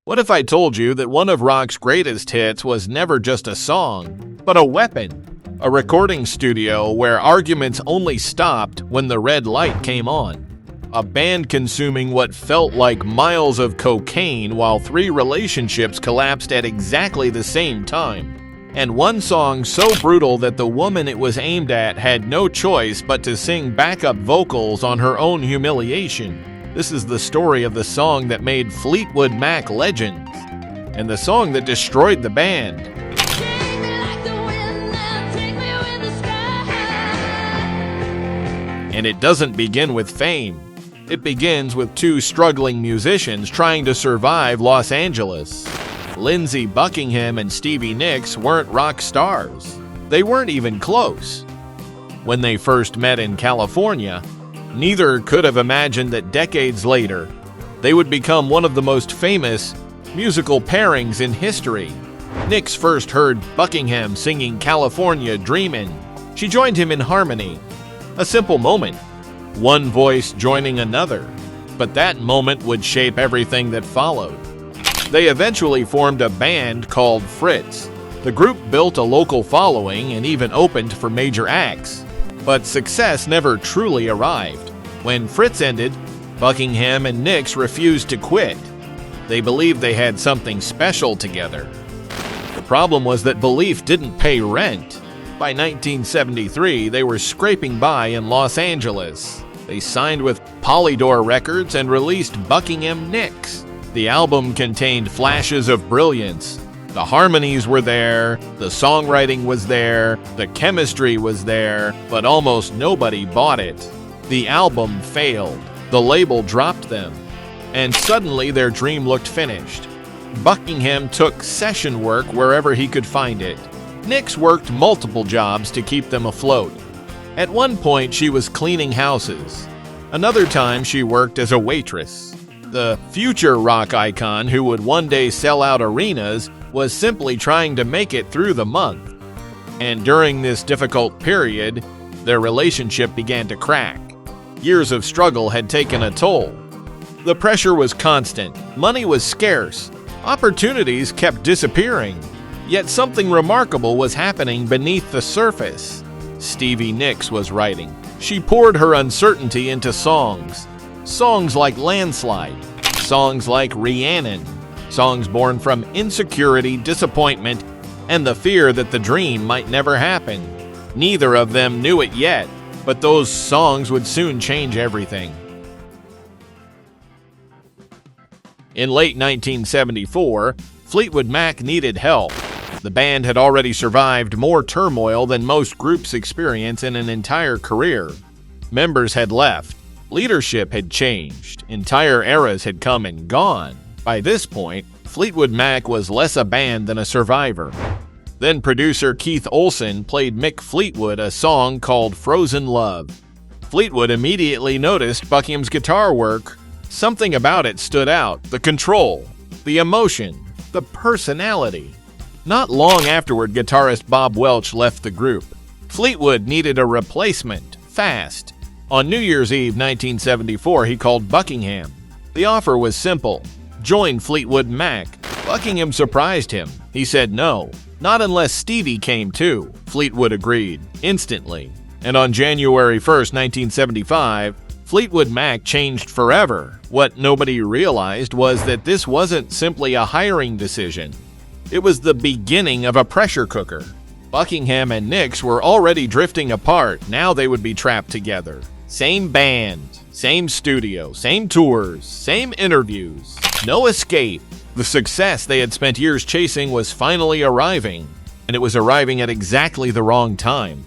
What if I told you that one of rock's greatest hits was never just a song, but a weapon? A recording studio where arguments only stopped when the red light came on. A band consuming what felt like miles of cocaine while 3 relationships collapsed at exactly the same time. And one song so brutal that the woman it was aimed at had no choice but to sing backup vocals on her own humiliation. This is the story of the song that made Fleetwood Mac legends, and the song that destroyed the band. And it doesn't begin with fame. It begins with 2 struggling musicians trying to survive Los Angeles. Lindsey Buckingham and Stevie Nicks weren't rock stars. They weren't even close. When they first met in California, neither could have imagined that decades later, they would become one of the most famous musical pairings in history. Nicks first heard Buckingham singing California Dreamin'. She joined him in harmony. A simple moment, one voice joining another. But that moment would shape everything that followed. They eventually formed a band called Fritz. The group built a local following and even opened for major acts. But success never truly arrived. When Fritz ended, Buckingham and Nicks refused to quit. They believed they had something special together. The problem was that belief didn't pay rent. By 1973, they were scraping by in Los Angeles. They signed with Polydor Records and released Buckingham Nicks. The album contained flashes of brilliance. The harmonies were there, the songwriting was there, the chemistry was there, but almost nobody bought it. The album failed. The label dropped them. And suddenly their dream looked finished. Buckingham took session work wherever he could find it. Nicks worked multiple jobs to keep them afloat. At one point, she was cleaning houses. Another time, she worked as a waitress. The future rock icon who would one day sell out arenas was simply trying to make it through the month. And during this difficult period, their relationship began to crack. Years of struggle had taken a toll. The pressure was constant, money was scarce, opportunities kept disappearing. Yet something remarkable was happening beneath the surface. Stevie Nicks was writing. She poured her uncertainty into songs. Songs like Landslide, songs like Rhiannon, songs born from insecurity, disappointment, and the fear that the dream might never happen. Neither of them knew it yet, but those songs would soon change everything. In late 1974, Fleetwood Mac needed help. The band had already survived more turmoil than most groups experience in an entire career. Members had left. Leadership had changed. Entire eras had come and gone. By this point, Fleetwood Mac was less a band than a survivor. Then producer Keith Olsen played Mick Fleetwood a song called Frozen Love. Fleetwood immediately noticed Buckingham's guitar work. Something about it stood out: the control, the emotion, the personality. Not long afterward, guitarist Bob Welch left the group. Fleetwood needed a replacement, fast. On New Year's Eve 1974, he called Buckingham. The offer was simple: join Fleetwood Mac. Buckingham surprised him. He said no, not unless Stevie came too. Fleetwood agreed, instantly. And on January 1st, 1975, Fleetwood Mac changed forever. What nobody realized was that this wasn't simply a hiring decision. It was the beginning of a pressure cooker. Buckingham and Nicks were already drifting apart. Now they would be trapped together. Same band, same studio, same tours, same interviews. No escape. The success they had spent years chasing was finally arriving, and it was arriving at exactly the wrong time.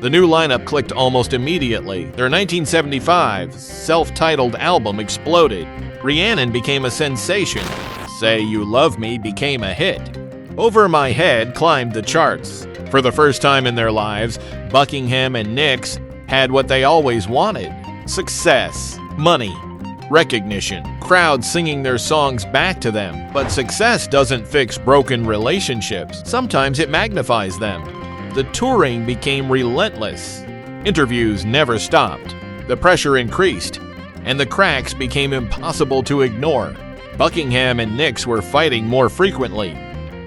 The new lineup clicked almost immediately. Their 1975 self-titled album exploded. Rhiannon became a sensation. Say You Love Me became a hit. Over My Head climbed the charts. For the first time in their lives, Buckingham and Nicks had what they always wanted: success, money, recognition, crowds singing their songs back to them. But success doesn't fix broken relationships. Sometimes it magnifies them. The touring became relentless. Interviews never stopped. The pressure increased. and the cracks became impossible to ignore. Buckingham and Nicks were fighting more frequently.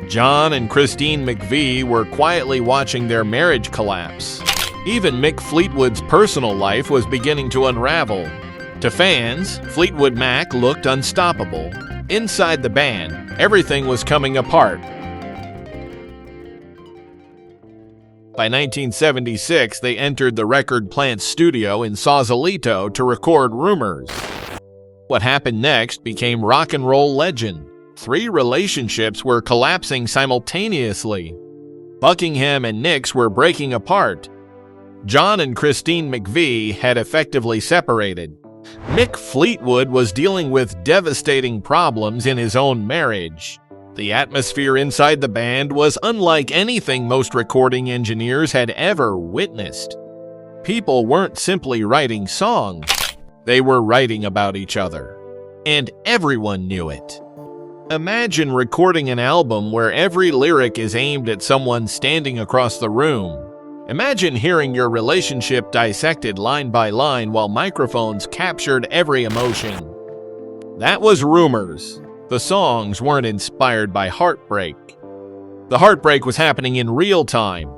John and Christine McVie were quietly watching their marriage collapse. Even Mick Fleetwood's personal life was beginning to unravel. To fans, Fleetwood Mac looked unstoppable. Inside the band, everything was coming apart. By 1976, they entered the record plant studio in Sausalito to record Rumors. What happened next became rock and roll legend. 3 relationships were collapsing simultaneously. Buckingham and Nicks were breaking apart. John and Christine McVie had effectively separated. Mick Fleetwood was dealing with devastating problems in his own marriage. The atmosphere inside the band was unlike anything most recording engineers had ever witnessed. People weren't simply writing songs, they were writing about each other. And everyone knew it. Imagine recording an album where every lyric is aimed at someone standing across the room. Imagine hearing your relationship dissected line by line while microphones captured every emotion. That was Rumors. The songs weren't inspired by heartbreak. The heartbreak was happening in real time.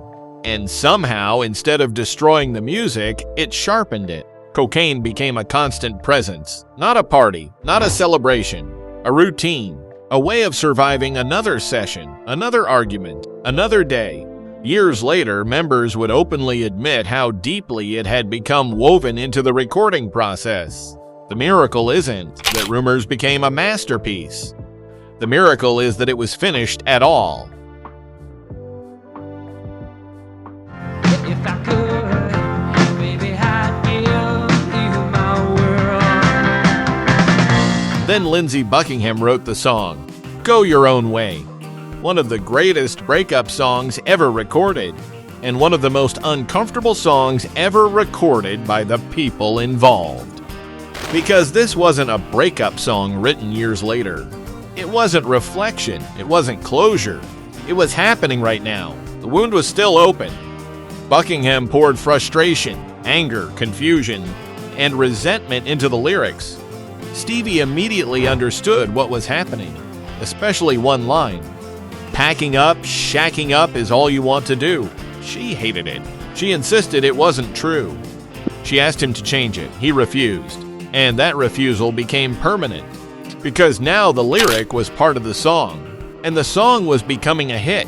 And somehow, instead of destroying the music, it sharpened it. Cocaine became a constant presence. Not a party, not a celebration, a routine, a way of surviving another session, another argument, another day. Years later, members would openly admit how deeply it had become woven into the recording process. The miracle isn't that Rumors became a masterpiece. The miracle is that it was finished at all. If I could, baby, I'd give you my world. Then Lindsey Buckingham wrote the song, Go Your Own Way, one of the greatest breakup songs ever recorded, and one of the most uncomfortable songs ever recorded by the people involved. Because this wasn't a breakup song written years later. It wasn't reflection, it wasn't closure. It was happening right now. The wound was still open. Buckingham poured frustration, anger, confusion, and resentment into the lyrics. Stevie immediately understood what was happening, especially one line. Packing up, shacking up is all you want to do. She hated it. She insisted it wasn't true. She asked him to change it. He refused. And that refusal became permanent. Because now the lyric was part of the song. And the song was becoming a hit.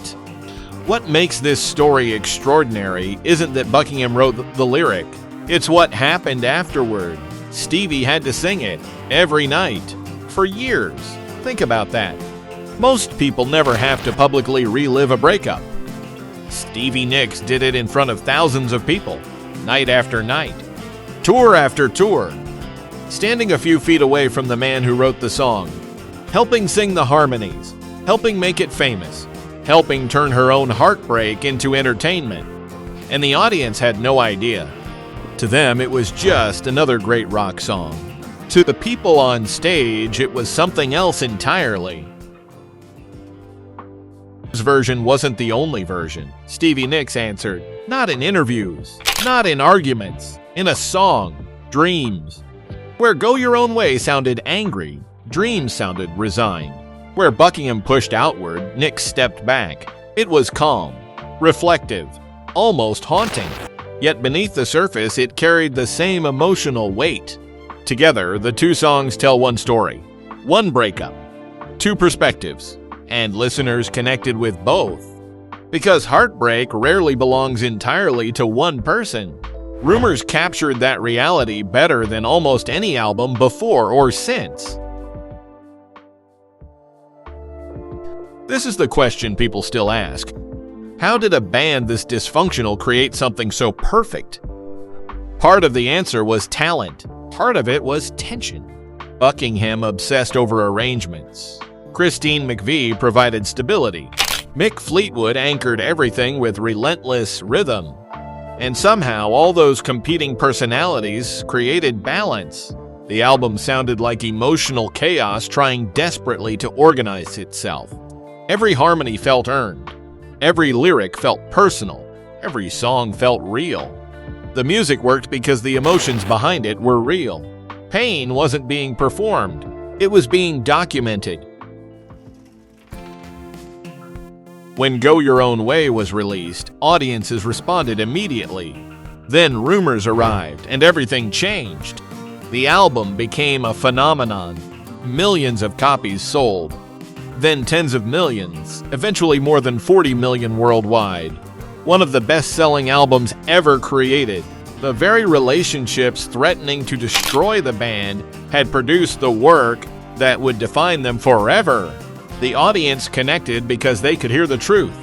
What makes this story extraordinary isn't that Buckingham wrote the lyric. It's what happened afterward. Stevie had to sing it every night for years. Think about that. Most people never have to publicly relive a breakup. Stevie Nicks did it in front of thousands of people, night after night, tour after tour, standing a few feet away from the man who wrote the song, helping sing the harmonies, helping make it famous, helping turn her own heartbreak into entertainment. And the audience had no idea. To them, it was just another great rock song. To the people on stage, it was something else entirely. This version wasn't the only version. Stevie Nicks answered, not in interviews, not in arguments, in a song, Dreams. Where Go Your Own Way sounded angry, Dreams sounded resigned. Where Buckingham pushed outward, Nicks stepped back. It was calm, reflective, almost haunting. Yet beneath the surface, it carried the same emotional weight. Together, the two songs tell one story, one breakup, two perspectives, and listeners connected with both. Because heartbreak rarely belongs entirely to one person. Rumors captured that reality better than almost any album before or since. This is the question people still ask. How did a band this dysfunctional create something so perfect? Part of the answer was talent. Part of it was tension. Buckingham obsessed over arrangements. Christine McVie provided stability. Mick Fleetwood anchored everything with relentless rhythm. And somehow, all those competing personalities created balance. The album sounded like emotional chaos trying desperately to organize itself. Every harmony felt earned. Every lyric felt personal. Every song felt real. The music worked because the emotions behind it were real. pain wasn't being performed, it was being documented. When Go Your Own Way was released, audiences responded immediately. Then rumors arrived, and everything changed. The album became a phenomenon. Millions of copies sold. Then tens of millions, eventually more than 40 million worldwide. One of the best-selling albums ever created. The very relationships threatening to destroy the band had produced the work that would define them forever. The audience connected because they could hear the truth,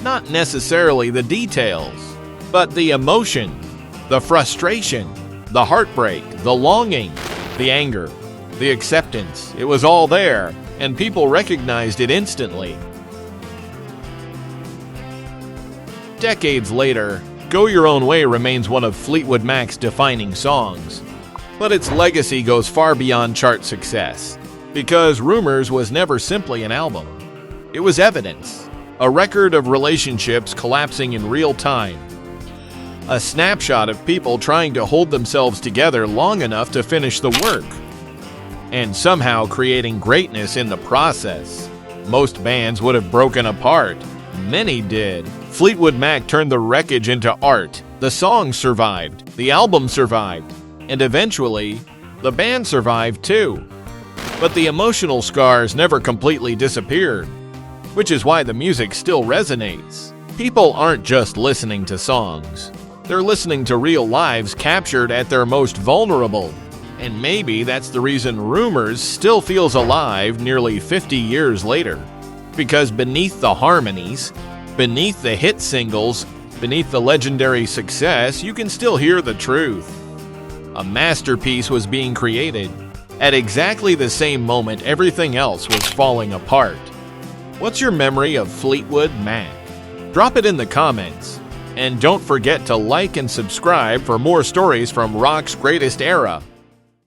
not necessarily the details, but the emotion, the frustration, the heartbreak, the longing, the anger, the acceptance. It was all there, and people recognized it instantly. Decades later, Go Your Own Way remains one of Fleetwood Mac's defining songs, but its legacy goes far beyond chart success. Because Rumors was never simply an album. It was evidence, a record of relationships collapsing in real time, a snapshot of people trying to hold themselves together long enough to finish the work, and somehow creating greatness in the process. Most bands would have broken apart. Many did. Fleetwood Mac turned the wreckage into art. The song survived, the album survived, and eventually, the band survived too. But the emotional scars never completely disappeared, which is why the music still resonates. People aren't just listening to songs. They're listening to real lives captured at their most vulnerable. And maybe that's the reason Rumors still feels alive nearly 50 years later. Because beneath the harmonies, beneath the hit singles, beneath the legendary success, you can still hear the truth. A masterpiece was being created. At exactly the same moment, everything else was falling apart. What's your memory of Fleetwood Mac? Drop it in the comments. And don't forget to like and subscribe for more stories from rock's greatest era.